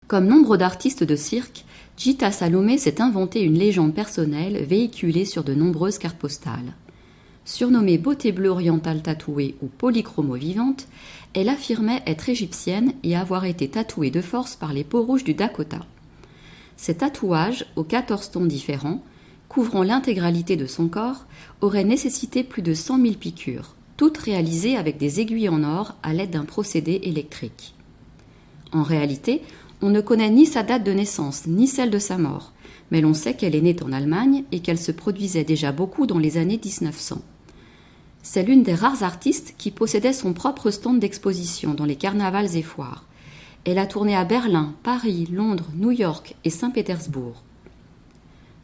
Comme nombre d'artistes de cirque, Gita Salomé s'est inventé une légende personnelle véhiculée sur de nombreuses cartes postales. Surnommée beauté bleue orientale tatouée ou polychromo-vivante, elle affirmait être égyptienne et avoir été tatouée de force par les peaux-rouges du Dakota. Ces tatouages, aux 14 tons différents, couvrant l'intégralité de son corps, auraient nécessité plus de 100 000 piqûres, toutes réalisées avec des aiguilles en or à l'aide d'un procédé électrique. En réalité, on ne connaît ni sa date de naissance, ni celle de sa mort, mais l'on sait qu'elle est née en Allemagne et qu'elle se produisait déjà beaucoup dans les années 1900. C'est l'une des rares artistes qui possédait son propre stand d'exposition dans les carnavals et foires. Elle a tourné à Berlin, Paris, Londres, New York et Saint-Pétersbourg.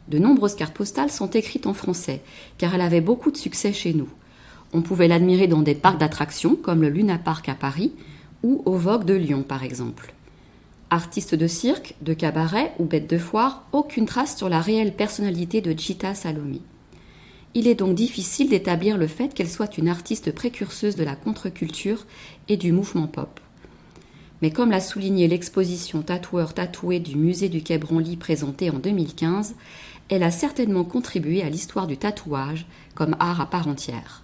De nombreuses cartes postales sont écrites en français, car elle avait beaucoup de succès chez nous. On pouvait l'admirer dans des parcs d'attractions comme le Luna Park à Paris ou au Vogue de Lyon par exemple. Artiste de cirque, de cabaret ou bête de foire, aucune trace sur la réelle personnalité de Gita Salomé. Il est donc difficile d'établir le fait qu'elle soit une artiste précurseuse de la contre-culture et du mouvement pop. Mais comme l'a souligné l'exposition Tatoueur-tatoué du musée du Quai Branly présentée en 2015, elle a certainement contribué à l'histoire du tatouage comme art à part entière.